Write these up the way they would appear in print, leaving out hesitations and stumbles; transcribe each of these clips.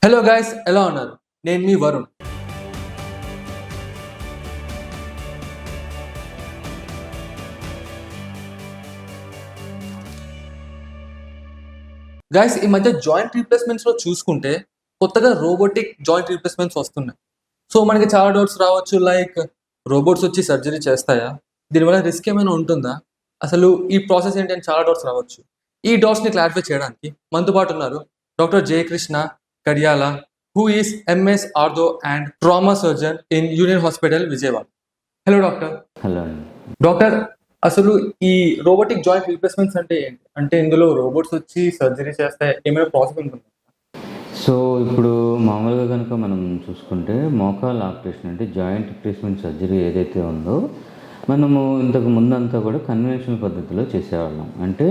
Hello guys, ఎలా ఉన్నారు? నేను మీ వరుణ్. గైస్, ఈ మధ్య జాయింట్ రీప్లేస్మెంట్స్లో చూసుకుంటే కొత్తగా రోబోటిక్ జాయింట్ రీప్లేస్మెంట్స్ వస్తున్నాయి. సో మనకి చాలా డౌట్స్ రావచ్చు, లైక్ రోబోట్స్ వచ్చి సర్జరీ చేస్తాయా? దీనివల్ల రిస్క్ ఏమైనా ఉంటుందా? అసలు ఈ ప్రాసెస్ ఏంటి అని చాలా డౌట్స్ రావచ్చు. ఈ డౌట్స్ని క్లారిఫై చేయడానికి మనతో పాటు ఉన్నారు doctor Jayakrishna Kadiyala, who is MS Ortho and Trauma Surgeon in Union Hospital, Vijayawada. Hello doctor. Hello doctor, అసలు ఈ రోబోటిక్ జాయింట్ రీప్లేస్మెంట్స్ అంటే ఏంటి? అంటే ఇందులో రోబోట్స్ వచ్చి సర్జరీ చేస్తే ఏమైనా ప్రాసెస్ ఉంటుంది? సో ఇప్పుడు మామూలుగా కనుక మనం చూసుకుంటే మోకాల్ ఆపరేషన్ అంటే జాయింట్ రీప్లేస్మెంట్ సర్జరీ ఏదైతే ఉందో మనము ఇంతకు ముందంతా కూడా కన్వెన్షనల్ పద్ధతిలో చేసేవాళ్ళం. అంటే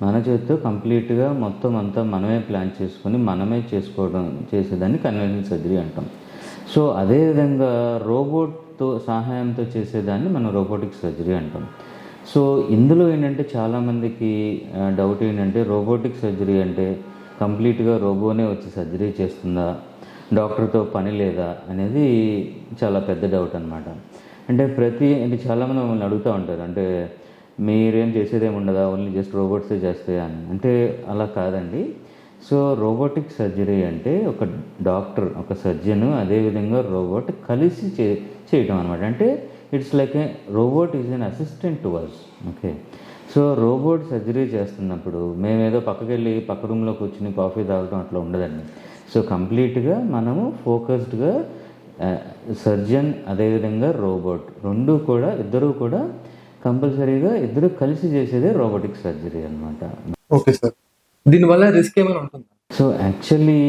మన చేతితో కంప్లీట్గా మొత్తం అంతా మనమే ప్లాన్ చేసుకొని మనమే చేసేదాన్ని కన్వెన్షనల్ సర్జరీ అంటాం. సో అదేవిధంగా రోబోట్తో సహాయంతో చేసేదాన్ని మనం రోబోటిక్ సర్జరీ అంటాం. సో ఇందులో ఏంటంటే చాలామందికి డౌట్ ఏంటంటే రోబోటిక్ సర్జరీ అంటే కంప్లీట్గా రోబోనే వచ్చి సర్జరీ చేస్తుందా, డాక్టర్తో పని లేదా అనేది చాలా పెద్ద డౌట్ అనమాట. అంటే చాలామంది మమ్మల్ని అడుగుతూ ఉంటారు, అంటే మీరేం చేసేదేమి ఉండదా, ఓన్లీ జస్ట్ రోబోట్సే చేస్తాయా అని. అంటే అలా కాదండి. సో రోబోటిక్ సర్జరీ అంటే ఒక డాక్టర్, ఒక సర్జను, అదేవిధంగా రోబోట్ కలిసి చేయటం అనమాట. అంటే it's like a robot is an assistant to us. Okay. So robot surgery చేస్తున్నప్పుడు మేమేదో పక్కకెళ్ళి పక్క రూమ్లో కూర్చుని కాఫీ తాగటం అట్లా ఉండదండి. సో కంప్లీట్గా మనము ఫోకస్డ్గా సర్జన్ అదేవిధంగా రోబోట్ ఇద్దరూ కూడా కంపల్సరీగా ఇద్దరు కలిసి చేసేదే రోబోటిక్ సర్జరీ అనమాట. ఓకే సార్, దీనివల్ల రిస్క్ ఏమైనా ఉంటుందా? సో యాక్చువల్లీ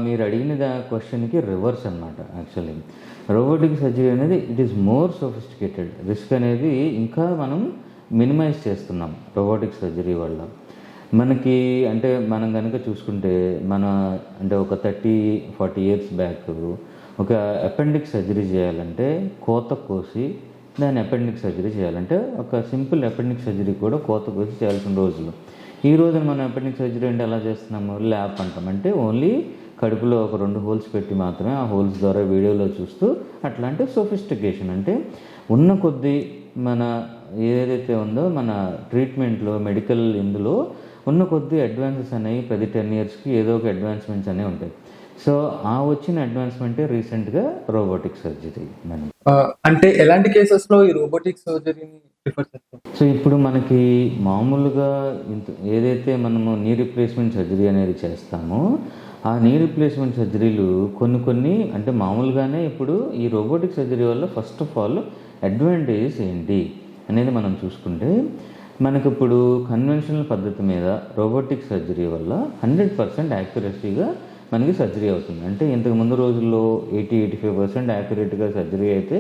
మీరు అడిగిన క్వశ్చన్కి రివర్స్ అనమాట. యాక్చువల్లీ రోబోటిక్ సర్జరీ అనేది it is more sophisticated. Risk అనేది ఇంకా మనం మినిమైజ్ చేస్తున్నాం రోబోటిక్ సర్జరీ వల్ల. మనకి అంటే మనం కనుక చూసుకుంటే ఒక 30-40 years బ్యాక్ ఒక అపెండిక్స్ సర్జరీ చేయాలంటే కోత కోసి దాన్ని అపెండిక్స్ సర్జరీ చేయాలంటే ఒక సింపుల్ అపెండిక్స్ సర్జరీ కూడా కోత కోసి చేయాల్సిన రోజులు. ఈ రోజున మనం అపెండిక్స్ సర్జరీ అంటే ఎలా చేస్తున్నాము, ల్యాప్ అంటాం. అంటే ఓన్లీ కడుపులో ఒక 2 holes పెట్టి మాత్రమే ఆ హోల్స్ ద్వారా వీడియోలో చూస్తూ అట్లా. అంటే సొఫిస్టికేషన్ అంటే ఉన్న కొద్దీ మన ఏదైతే ఉందో మన ట్రీట్మెంట్లో మెడికల్ ఇందులో ఉన్న కొద్దీ అడ్వాన్సెస్ అనేవి ప్రతి 10 yearsకి ఏదో ఒక అడ్వాన్స్మెంట్స్ అనేవి ఉంటాయి. సో ఆ వచ్చిన అడ్వాన్స్మెంటే రీసెంట్గా రోబోటిక్ సర్జరీ. అంటే ఎలాంటి కేసెస్లో ఈ రోబోటిక్ సర్జరీని ప్రిఫర్ చేస్తాం? సో ఇప్పుడు మనకి మామూలుగా ఏదైతే మనము నీ రీప్లేస్మెంట్ సర్జరీ అనేది చేస్తామో ఆ నీ రీప్లేస్మెంట్ సర్జరీలు కొన్ని అంటే మామూలుగానే ఇప్పుడు ఈ రోబోటిక్ సర్జరీ వల్ల ఫస్ట్ ఆఫ్ ఆల్ అడ్వాంటేజెస్ ఏంటి అనేది మనం చూసుకుంటే మనకి ఇప్పుడు కన్వెన్షనల్ పద్ధతి మీద రోబోటిక్ సర్జరీ వల్ల 100% యాక్యురసీగా మనకి సర్జరీ అవుతుంది. అంటే ఇంతకు ముందు రోజుల్లో 80-85% యాక్యురేట్గా సర్జరీ అయితే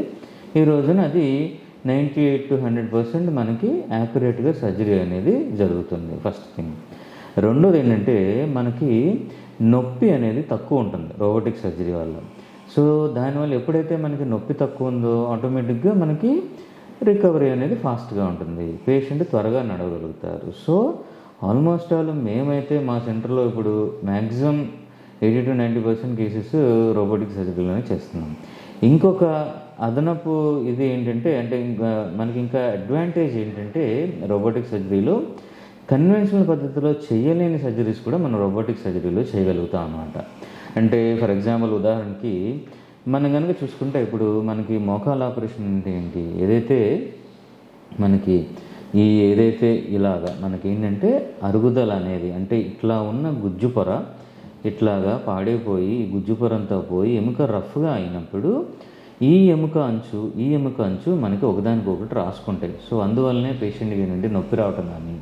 ఈ రోజున అది 98-100% మనకి యాక్యురేట్గా సర్జరీ అనేది జరుగుతుంది. First thing. రెండోది ఏంటంటే మనకి నొప్పి అనేది తక్కువ ఉంటుంది రోబోటిక్ సర్జరీ వల్ల. సో దానివల్ల ఎప్పుడైతే మనకి నొప్పి తక్కువ ఉందో ఆటోమేటిక్గా మనకి రికవరీ అనేది ఫాస్ట్గా ఉంటుంది, పేషెంట్ త్వరగా నడవగలుగుతారు. సో ఆల్మోస్ట్ ఆల్ మేమైతే మా సెంటర్లో ఇప్పుడు మ్యాక్సిమం 80-90% కేసెస్ రోబోటిక్ సర్జరీలోనే చేస్తున్నాం. ఇంకొక అదనపు ఇది ఏంటంటే మనకి ఇంకా అడ్వాంటేజ్ ఏంటంటే రోబోటిక్ సర్జరీలో కన్వెన్షనల్ పద్ధతిలో చేయలేని సర్జరీస్ కూడా మనం రోబోటిక్ సర్జరీలో చేయగలుగుతాం అన్నమాట. అంటే ఫర్ ఎగ్జాంపుల్ ఉదాహరణకి మనం కనుక చూసుకుంటే ఇప్పుడు మనకి మోకాల్ ఆపరేషన్ అంటే ఏంటి, ఏదైతే ఇలాగా మనకి ఏంటంటే అరుగుదల అనేది అంటే ఇట్లా ఉన్న గుజ్జు పొర ఇట్లాగా పాడైపోయి గుజ్జు పొరంతా పోయి ఎముక రఫ్గా అయినప్పుడు ఈ ఎముక అంచు మనకి ఒకదానికొకటి రాసుకుంటాయి. సో అందువల్లనే పేషెంట్కి ఏంటంటే నొప్పి రావటం కానీ,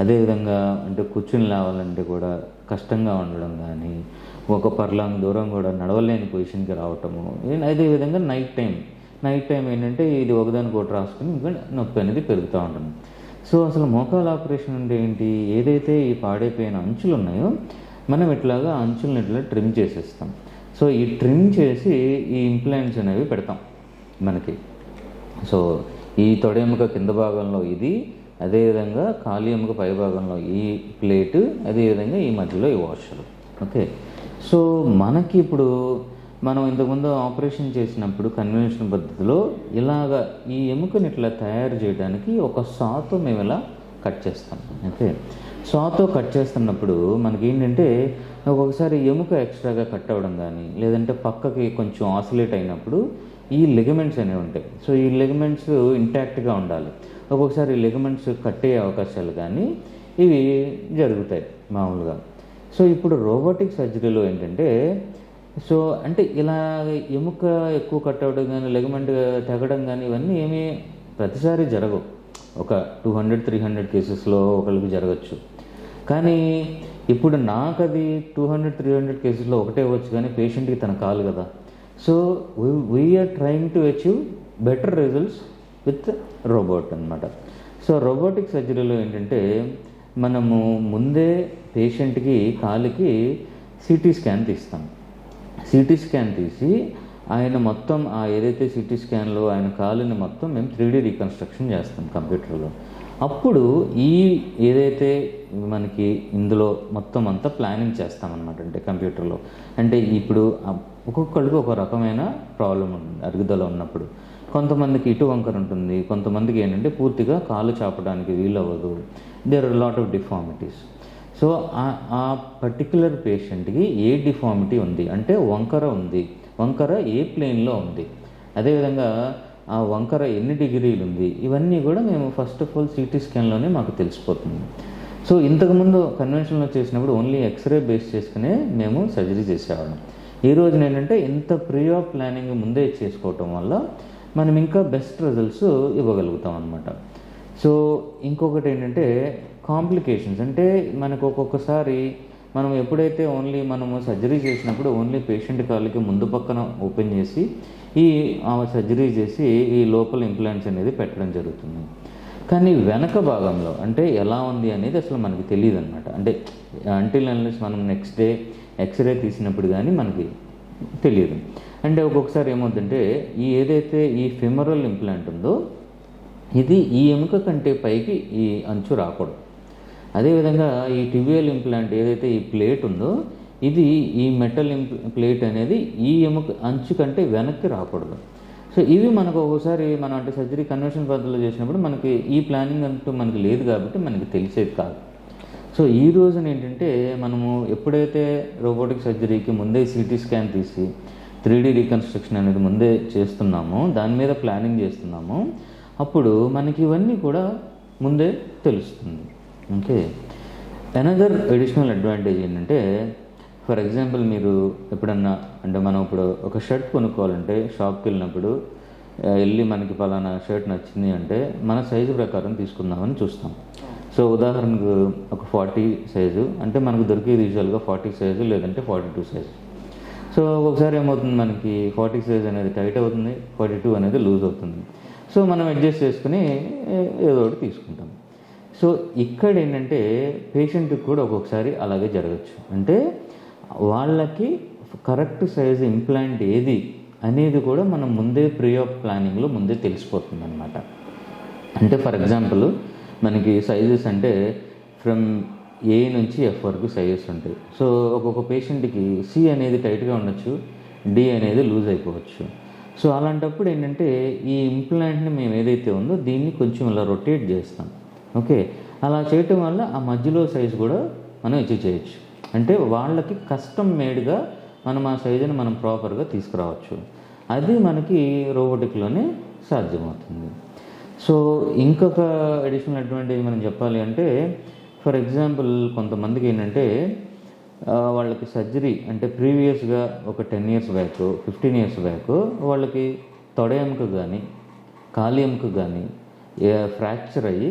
అదేవిధంగా అంటే కూర్చుని లేవాలంటే కూడా కష్టంగా ఉండడం కానీ, ఒక పర్లాంగ్ దూరం కూడా నడవలేని పొజిషన్కి రావటము. అదేవిధంగా నైట్ టైం ఏంటంటే ఇది ఒకదానికొకటి రాసుకుని ఇంకా నొప్పి అనేది పెరుగుతూ ఉంటుంది. సో అసలు మోకాల్ ఆపరేషన్ అంటే ఏంటి, ఏదైతే ఈ పాడైపోయిన అంచులు ఉన్నాయో మనం ఇట్లాగా అంచులను ఇట్లా ట్రిమ్ చేసేస్తాం. సో ఈ ట్రిమ్ చేసి ఈ ఇంప్లాంట్స్ అనేవి పెడతాం మనకి. సో ఈ తొడ ఎముక కింద భాగంలో ఇది, అదేవిధంగా కాలి ఎముక పై భాగంలో ఈ ప్లేటు, అదేవిధంగా ఈ మధ్యలో ఈ వాషర్. ఓకే. సో మనకి ఇప్పుడు మనం ఇంతకుముందు ఆపరేషన్ చేసినప్పుడు కన్వెన్షనల్ పద్ధతిలో ఇలాగ ఈ ఎముకని ఇట్లా తయారు చేయడానికి ఒక సాతో మేము ఇలా కట్ చేస్తాం. ఓకే, సాతో కట్ చేస్తున్నప్పుడు మనకి ఏంటంటే ఒక్కొక్కసారి ఎముక ఎక్స్ట్రాగా కట్ అవ్వడం కానీ, లేదంటే పక్కకి కొంచెం ఆసిలేట్ అయినప్పుడు ఈ లిగమెంట్స్ అనేవి ఉంటాయి. సో ఈ లిగమెంట్స్ ఇంటాక్ట్గా ఉండాలి. ఒక్కొక్కసారి లిగమెంట్స్ కట్ అయ్యే అవకాశాలు కానీ ఇవి జరుగుతాయి మామూలుగా. సో ఇప్పుడు రోబోటిక్ సర్జరీలో ఏంటంటే సో అంటే ఇలా ఎముక ఎక్కువ కట్ అవ్వడం కానీ, లెగమెంట్ తెగడం కానీ ఇవన్నీ ఏమీ ప్రతిసారి జరగవు. ఒక 200-300 కేసెస్లో ఒకరికి జరగచ్చు. కానీ ఇప్పుడు నాకు అది 200-300 కేసెస్లో ఒకటే అవ్వచ్చు, కానీ పేషెంట్కి తన కాలు కదా. So we're trying to achieve better results with robot అనమాట. సో రోబోటిక్ సర్జరీలో ఏంటంటే మనము ముందే పేషెంట్కి కాలుకి సిటీ స్కాన్ తీస్తాం. సిటీ స్కాన్ తీసి ఆయన మొత్తం ఏదైతే సిటీ స్కాన్లో ఆయన కాలుని మొత్తం మేము 3D రీకన్స్ట్రక్షన్ చేస్తాం కంప్యూటర్లో. అప్పుడు ఏదైతే మనకి ఇందులో మొత్తం అంతా ప్లానింగ్ చేస్తామన్నమాట. అంటే కంప్యూటర్లో అంటే ఇప్పుడు ఒక్కొక్కరికి ఒక రకమైన ప్రాబ్లం ఉంటుంది. అరుగుదల ఉన్నప్పుడు కొంతమందికి ఇటు వంకర ఉంటుంది, కొంతమందికి ఏంటంటే పూర్తిగా కాలు చాపడానికి వీలవ్వదు. There are lot of deformities. So ఆ పర్టిక్యులర్ పేషెంట్కి ఏ డిఫార్మిటీ ఉంది అంటే వంకర ఉంది, వంకర ఏ ప్లేన్లో ఉంది, అదేవిధంగా ఆ వంకర ఎన్ని డిగ్రీలు ఉంది, ఇవన్నీ కూడా మేము ఫస్ట్ ఆఫ్ ఆల్ సిటీ స్కాన్లోనే మాకు తెలిసిపోతుంది. సో ఇంతకుముందు కన్వెన్షన్లో చేసినప్పుడు ఓన్లీ ఎక్స్రే బేస్ చేసుకునే మేము సర్జరీ చేసేవాళ్ళం. ఈ రోజున ఏంటంటే ఇంత ప్రీ ఆఫ్ ప్లానింగ్ ముందే చేసుకోవటం వల్ల మనం ఇంకా బెస్ట్ రిజల్ట్స్ ఇవ్వగలుగుతాం అన్నమాట. సో ఇంకొకటి ఏంటంటే కాంప్లికేషన్స్. అంటే మనకు ఒక్కొక్కసారి మనం ఎప్పుడైతే మనము సర్జరీ చేసినప్పుడు ఓన్లీ పేషెంట్ కాళ్ళకి ముందు పక్కన ఓపెన్ చేసి సర్జరీ చేసి ఈ లోపల ఇంప్లాంట్స్ అనేది పెట్టడం జరుగుతుంది. కానీ వెనక భాగంలో అంటే ఎలా ఉంది అనేది అసలు మనకి తెలియదు అనమాట. అంటే అంటిల్ అన్లెస్ మనం నెక్స్ట్ డే ఎక్స్రే తీసినప్పుడు కానీ మనకి తెలియదు. అంటే ఒక్కొక్కసారి ఏమవుతుందంటే ఏదైతే ఈ ఫెమరల్ ఇంప్లాంట్ ఉందో ఇది ఈ ఎముక కంటే పైకి ఈ అంచు రాకూడదు. అదేవిధంగా ఈ టిబియల్ ఇంప్లాంట్ ఏదైతే ఈ ప్లేట్ ఉందో ఇది ఈ మెటల్ ప్లేట్ అనేది ఈ ఎముక అంచు కంటే వెనక్కి రాకూడదు. సో ఇవి మనకు ఒక్కోసారి మనం అంటే సర్జరీ కన్వెన్షన్ పద్ధతిలో చేసినప్పుడు మనకి ఈ ప్లానింగ్ అంటూ మనకి లేదు కాబట్టి మనకి తెలిసేది కాదు. సో ఈ రోజున ఏంటంటే మనము ఎప్పుడైతే రోబోటిక్ సర్జరీకి ముందే సిటీ స్కాన్ తీసి 3D రీకన్స్ట్రక్షన్ అనేది ముందే చేస్తున్నామో, దాని మీద ప్లానింగ్ చేస్తున్నామో, అప్పుడు మనకి ఇవన్నీ కూడా ముందే తెలుస్తుంది. ఓకే, అనదర్ అడిషనల్ అడ్వాంటేజ్ ఏంటంటే ఫర్ ఎగ్జాంపుల్ మీరు ఎప్పుడన్నా అంటే మనం ఇప్పుడు ఒక షర్ట్ కొనుక్కోవాలంటే షాప్కి వెళ్ళినప్పుడు వెళ్ళి మనకి పలానా షర్ట్ నచ్చింది అంటే మన సైజు ప్రకారం తీసుకుందామని చూస్తాం. సో ఉదాహరణకు ఒక 40 సైజు అంటే మనకు దొరికేది యూజువల్గా 40 సైజు లేదంటే 42 సైజు. సో ఒకసారి ఏమవుతుంది, మనకి 40 సైజ్ అనేది టైట్ అవుతుంది, 42 అనేది లూజ్ అవుతుంది. సో మనం అడ్జస్ట్ చేసుకుని ఏదో ఒకటి తీసుకుంటాం. సో ఇక్కడ ఏంటంటే పేషెంట్కి కూడా ఒక్కొక్కసారి అలాగే జరగచ్చు. అంటే వాళ్ళకి కరెక్ట్ సైజు ఇంప్లాంట్ ఏది అనేది కూడా మనం ముందే ప్రీ ఆఫ్ ప్లానింగ్లో ముందే తెలిసిపోతుంది అనమాట. అంటే ఫర్ ఎగ్జాంపుల్ మనకి సైజెస్ అంటే ఫ్రమ్ ఏ నుంచి ఎఫ్ వరకు సైజెస్ ఉంటాయి. సో ఒక్కొక్క పేషెంట్కి సి అనేది టైట్గా ఉండొచ్చు, డి అనేది లూజ్ అయిపోవచ్చు. సో అలాంటప్పుడు ఏంటంటే ఈ ఇంప్లాంట్ని మేము ఏదైతే ఉందో దీన్ని కొంచెం ఇలా రొటేట్ చేస్తాం. ఓకే, అలా చేయటం వల్ల ఆ మధ్యలో సైజు కూడా మనం అచీవ్ చేయొచ్చు. అంటే వాళ్ళకి కస్టమ్ మేడ్గా మనం ఆ సైజుని మనం ప్రాపర్గా తీసుకురావచ్చు. అది మనకి రోబోటిక్లోనే సాధ్యమవుతుంది. సో ఇంకొక అడిషనల్ అడ్వాంటేజ్ మనం చెప్పాలి అంటే ఫర్ ఎగ్జాంపుల్ కొంతమందికి ఏంటంటే వాళ్ళకి సర్జరీ అంటే ప్రీవియస్గా ఒక 10 ఇయర్స్ బ్యాక్ 15 ఇయర్స్ బ్యాక్ వాళ్ళకి తొడ ఎముక కానీ కాలి ఎముక కానీ ఫ్రాక్చర్ అయ్యి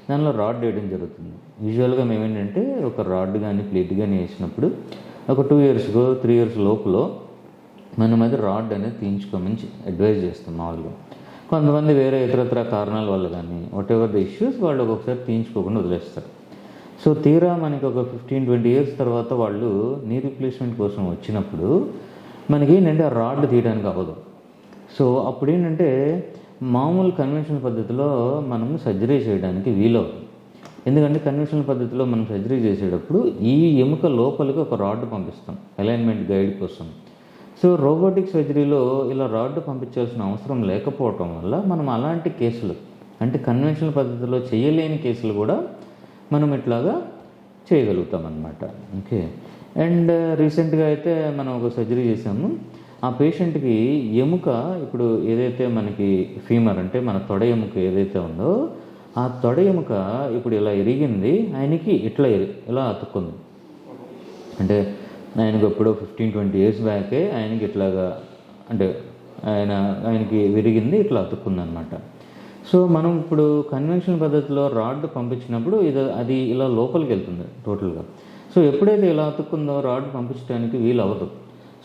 దానిలో రాడ్ వేయడం జరుగుతుంది. యూజువల్గా మేమేంటంటే ఒక రాడ్ కానీ ప్లేట్ కానీ వేసినప్పుడు ఒక 2 ఇయర్స్కో 3 ఇయర్స్ లోపల మనం అది రాడ్ అనేది తీయించుకోమని అడ్వైజ్ చేస్తాం మామూలుగా. కొంతమంది వేరే ఇతరత్ర కారణాల వల్ల కానీ వాట్ ఎవర్ ద ఇష్యూస్ వాళ్ళు ఒక్కొక్కసారి తీయించుకోకుండా వదిలేస్తారు. సో తీరా మనకి ఒక 15-20 ఇయర్స్ తర్వాత వాళ్ళు నీ రీప్లేస్మెంట్ కోసం వచ్చినప్పుడు మనకి ఏంటంటే ఆ రాడ్ తీయడానికి అవ్వదు. సో అప్పుడు ఏంటంటే మామూలు కన్వెన్షనల్ పద్ధతిలో మనము సర్జరీ చేయడానికి వీలవుతుంది. ఎందుకంటే కన్వెన్షనల్ పద్ధతిలో మనం సర్జరీ చేసేటప్పుడు ఈ ఎముక లోపలికి ఒక రాడ్ పంపిస్తాం అలైన్మెంట్ గైడ్ కోసం. సో రోబోటిక్ సర్జరీలో ఇలా రాడ్ పంపించాల్సిన అవసరం లేకపోవటం వల్ల మనం అలాంటి కేసులు, అంటే కన్వెన్షనల్ పద్ధతిలో చేయలేని కేసులు కూడా మనం ఇట్లాగా చేయగలుగుతాం అన్నమాట. ఓకే. అండ్ రీసెంట్గా అయితే మనం ఒక సర్జరీ చేసాము. ఆ పేషెంట్కి ఎముక ఇప్పుడు ఏదైతే మనకి ఫీమర్ అంటే మన తొడ ఎముక ఏదైతే ఉందో ఆ తొడ ఎముక ఇప్పుడు ఇలా ఇరిగింది, ఆయనకి ఇట్లా ఇలా అతుక్కుంది. అంటే ఆయనకు ఎప్పుడో 15-20 years బ్యాకే ఆయనకి ఇట్లాగా అంటే ఆయనకి విరిగింది, ఇట్లా అతుక్కుందనమాట. సో మనం ఇప్పుడు కన్వెన్షనల్ పద్ధతిలో రాడ్ పంపించినప్పుడు అది ఇలా లోపలికి వెళ్తుంది టోటల్గా. సో ఎప్పుడైతే ఇలా అతుక్కుందో రాడ్ పంపించడానికి వీలు అవ్వదు.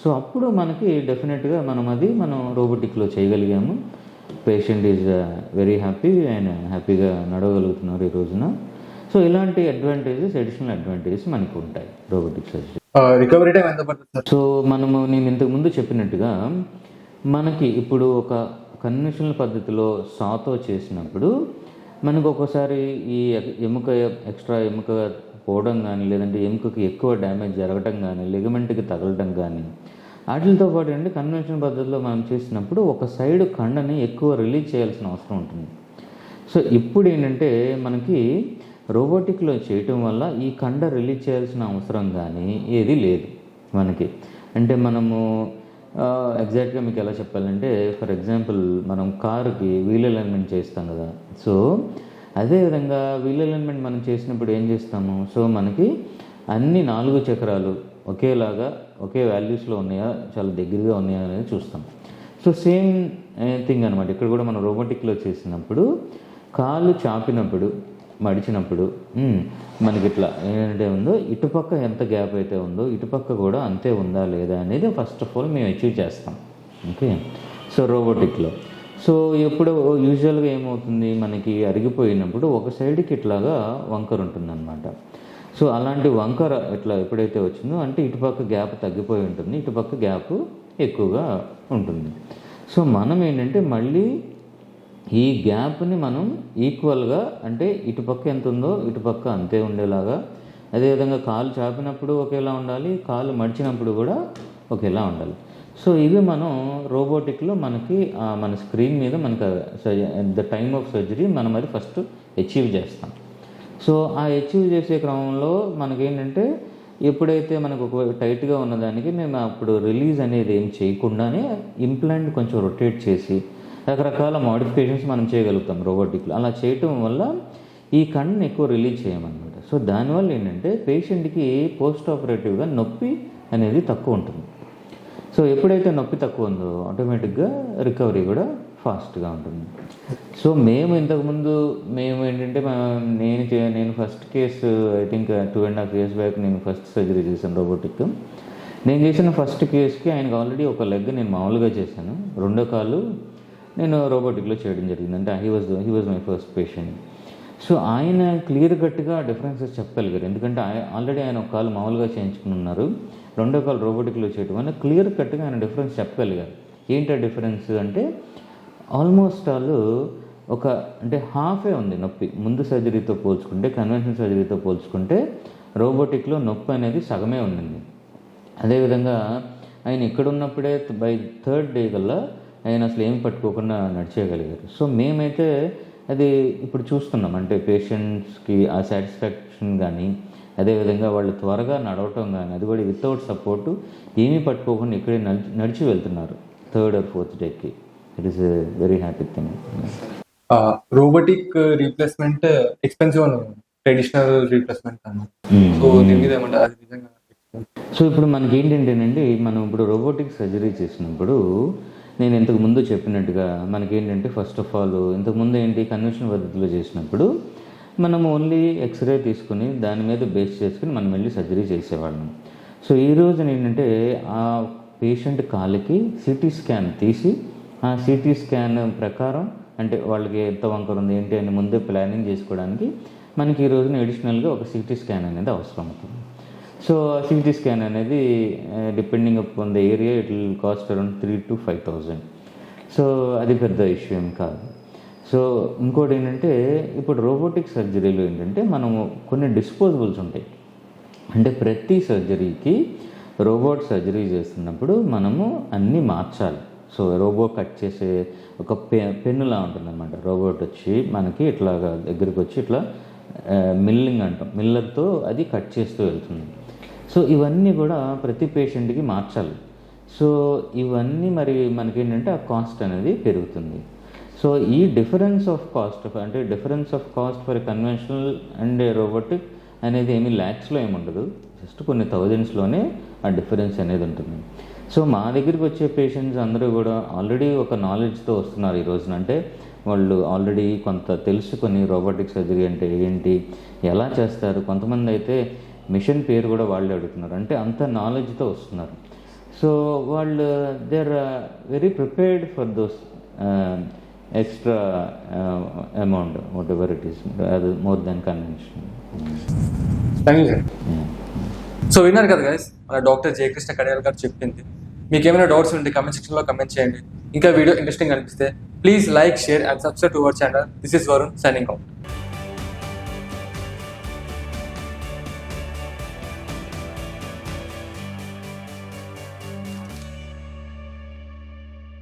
సో అప్పుడు మనకి డెఫినెట్గా మనం రోబోటిక్లో చేయగలిగాము. పేషెంట్ ఈజ్ వెరీ హ్యాపీ, ఆయన హ్యాపీగా నడవగలుగుతున్నారు ఈ రోజున. సో ఇలాంటి అడిషనల్ అడ్వాంటేజెస్ మనకు ఉంటాయి రోబోటిక్ సర్జరీ. రికవరీ టైం ఎంత పడుతుంది సార్? సో నేను ఇంతకుముందు చెప్పినట్టుగా మనకి ఇప్పుడు ఒక కన్వెన్షనల్ పద్ధతిలో సాతో చేసినప్పుడు మనకు ఒక్కోసారి ఈ ఎక్స్ట్రా ఎముక పోవడం కానీ, లేదంటే ఎముకకి ఎక్కువ డ్యామేజ్ జరగడం కానీ, లిగమెంట్కి తగలడం కానీ, వాటితో పాటు అండి కన్వెన్షనల్ పద్ధతిలో మనం చేసినప్పుడు ఒక సైడ్ కండని ఎక్కువ రిలీజ్ చేయాల్సిన అవసరం ఉంటుంది. సో ఇప్పుడు ఏంటంటే మనకి రోబోటిక్లో చేయటం వల్ల ఈ కండ రిలీజ్ చేయాల్సిన అవసరం కానీ ఏది లేదు మనకి. అంటే మనము ఎగ్జాక్ట్గా మీకు ఎలా చెప్పాలంటే, ఫర్ ఎగ్జాంపుల్ మనం కారుకి వీల్ అలైన్మెంట్ చేస్తాం కదా. సో అదేవిధంగా వీల్ అలైన్మెంట్ మనం చేసినప్పుడు ఏం చేస్తాము, సో మనకి అన్ని 4 చక్రాలు ఒకేలాగా ఒకే వాల్యూస్లో ఉన్నాయా, చాలా దగ్గరగా ఉన్నాయా అనేది చూస్తాం. సో సేమ్ థింగ్ అనమాట ఇక్కడ కూడా మనం రోబోటిక్లో చేసినప్పుడు కాలు చాపినప్పుడు మడిచినప్పుడు మనకి ఇట్లా ఏంటంటే ఉందో ఇటుపక్క ఎంత గ్యాప్ అయితే ఉందో ఇటుపక్క కూడా అంతే ఉందా లేదా అనేది ఫస్ట్ ఆఫ్ ఆల్ మేము అచీవ్ చేస్తాం. ఓకే. సో రోబోటిక్లో సో ఎప్పుడు యూజువల్గా ఏమవుతుంది, మనకి అరిగిపోయినప్పుడు ఒక సైడ్కి ఇట్లాగా వంకర ఉంటుందన్నమాట. సో అలాంటి వంకర ఇట్లా ఎప్పుడైతే వచ్చిందో అంటే ఇటుపక్క గ్యాప్ తగ్గిపోయి ఉంటుంది, ఇటుపక్క గ్యాప్ ఎక్కువగా ఉంటుంది. సో మనం ఏంటంటే మళ్ళీ ఈ గ్యాప్ని మనం ఈక్వల్గా అంటే ఇటుపక్క ఎంత ఉందో ఇటుపక్క అంతే ఉండేలాగా, అదేవిధంగా కాలు చాపినప్పుడు ఒకేలా ఉండాలి, కాలు మడిచినప్పుడు కూడా ఒకేలా ఉండాలి. సో ఇవి మనం రోబోటిక్లో మనకి మన స్క్రీన్ మీద మనకు ద టైమ్ ఆఫ్ సర్జరీ మనం అది ఫస్ట్ అచీవ్ చేస్తాం. సో ఆ అచీవ్ చేసే క్రమంలో మనకేంటంటే ఎప్పుడైతే మనకు ఒక టైట్గా ఉన్నదానికి మేము అప్పుడు రిలీజ్ అనేది ఏం చేయకుండానే ఇంప్లాంట్ కొంచెం రొటేట్ చేసి రకరకాల మోడిఫికేషన్స్ మనం చేయగలుగుతాం రోబోటిక్లో. అలా చేయటం వల్ల ఈ కండని ఎక్కువ రిలీజ్ చేయమన్నమాట. సో దానివల్ల ఏంటంటే పేషెంట్కి పోస్ట్ ఆపరేటివ్గా నొప్పి అనేది తక్కువ ఉంటుంది. సో ఎప్పుడైతే నొప్పి తక్కువ ఉందో ఆటోమేటిక్గా రికవరీ కూడా ఫాస్ట్గా ఉంటుంది. సో ఇంతకుముందు ఏంటంటే నేను first case I think 2.5 years back నేను ఫస్ట్ సర్జరీ చేశాను రోబోటిక్. నేను చేసిన ఫస్ట్ కేసుకి ఆయనకు ఆల్రెడీ ఒక లెగ్ నేను మామూలుగా చేశాను, రెండో కాలు నేను రోబోటిక్లో చేయడం జరిగింది. అంటే he was my first patient. So ఆయన క్లియర్ కట్గా డిఫరెన్సెస్ చెప్పగలిగారు. ఎందుకంటే ఆల్రెడీ ఆయన ఒక కాలు మామూలుగా చేయించుకుని ఉన్నారు, రెండో కాలు రోబోటిక్లో చేయడం వల్ల క్లియర్ కట్గా ఆయన డిఫరెన్స్ చెప్పగలిగారు. ఏంటి ఆ డిఫరెన్స్ అంటే ఆల్మోస్ట్ వాళ్ళు అంటే హాఫే ఉంది నొప్పి. ముందు సర్జరీతో పోల్చుకుంటే, కన్వెన్షనల్ సర్జరీతో పోల్చుకుంటే రోబోటిక్లో నొప్పి అనేది సగమే ఉండింది. అదేవిధంగా ఆయన ఇక్కడ ఉన్నప్పుడే బై 3rd day కల్లా ఆయన అసలు ఏం పట్టుకోకుండా నడిచేయగలిగారు. సో మేమైతే అది ఇప్పుడు చూస్తున్నాం, అంటే పేషెంట్స్కి ఆ సాటిస్ఫాక్షన్ కానీ, అదేవిధంగా వాళ్ళు త్వరగా నడవటం కానీ, అది కూడా వితౌట్ సపోర్టు ఏమీ పట్టుకోకుండా ఇక్కడే నడిచి వెళ్తున్నారు 3rd or 4th డేకి. It is a very happy thing. Robotic replacement expensive అని ట్రెడిషనల్ రీప్లేస్మెంట్ అన్న. సో దీని మీద ఏమంటారు, అది నిజంగా? సో ఇప్పుడు మనకి ఏంటంటేనండి, మనం ఇప్పుడు రోబోటిక్ సర్జరీ చేసినప్పుడు నేను ఇంతకు ముందు చెప్పినట్టుగా మనకేంటంటే ఫస్ట్ ఆఫ్ ఆల్ ఇంతకుముందు కన్వెన్షనల్ పద్ధతిలో చేసినప్పుడు మనం ఓన్లీ ఎక్స్రే తీసుకుని దాని మీద బేస్ చేసుకుని మనం వెళ్ళి సర్జరీ చేసేవాళ్ళం. సో ఈ రోజున ఏంటంటే ఆ పేషెంట్ కాలుకి సిటీ స్కాన్ తీసి ఆ సిటీ స్కాన్ ప్రకారం అంటే వాళ్ళకి ఎంత వంకర ఉంది ఏంటి అని ముందే ప్లానింగ్ చేసుకోవడానికి మనకి ఈ రోజున అడిషనల్గా ఒక సిటీ స్కాన్ అనేది అవసరం అవుతుంది. సో సిటీ స్కాన్ అనేది depending upon the area it will cost around 3,000 to 5,000. So అది పెద్ద ఇష్యూ ఏం కాదు. సో ఇంకోటి ఏంటంటే ఇప్పుడు రోబోటిక్ సర్జరీలో ఏంటంటే మనము కొన్ని డిస్పోజబుల్స్ ఉంటాయి. అంటే ప్రతి సర్జరీకి రోబోట్ సర్జరీ చేస్తున్నప్పుడు మనము అన్నీ మార్చాలి. సో రోబో కట్ చేసే ఒక పెన్నులా ఉంటుందన్నమాట. రోబోట్ వచ్చి మనకి ఇట్లాగా దగ్గరికి వచ్చి ఇట్లా మిల్లింగ్ అంటాం, మిల్లర్తో అది కట్ చేస్తూ వెళ్తుంది. సో ఇవన్నీ కూడా ప్రతి పేషెంట్కి మార్చాలి. సో ఇవన్నీ మరి మనకేంటంటే ఆ కాస్ట్ అనేది పెరుగుతుంది. సో ఈ difference of cost for conventional and robotic అనేది ఏమి ల్యాక్స్లో ఏముండదు, జస్ట్ కొన్ని థౌజండ్స్లోనే ఆ డిఫరెన్స్ అనేది ఉంటుంది. సో మా దగ్గరికి వచ్చే పేషెంట్స్ అందరూ కూడా ఆల్రెడీ ఒక నాలెడ్జ్తో వస్తున్నారు ఈ రోజున. అంటే వాళ్ళు ఆల్రెడీ కొంత తెలుసుకొని రోబోటిక్ సర్జరీ అంటే ఏంటి, ఎలా చేస్తారు. కొంతమంది అయితే మిషన్ పేరు కూడా వాళ్ళే అడుగుతున్నారు. అంటే అంత నాలెడ్జ్తో వస్తున్నారు. సో వాళ్ళు they are very prepared for those extra amount whatever it is, అది more than convention. Thank you sir. So విన్నారు కదా గైస్, మన డాక్టర్ జయకృష్ణ కడియాల్ గారు చెప్పింది. మీకు ఏమైనా డౌట్స్ ఉంటే కమెంట్ సెక్షన్లో కమెంట్ చేయండి. ఇంకా వీడియో ఇంట్రెస్టింగ్ అనిపిస్తే please like, share and subscribe to our channel. This is Varun signing off.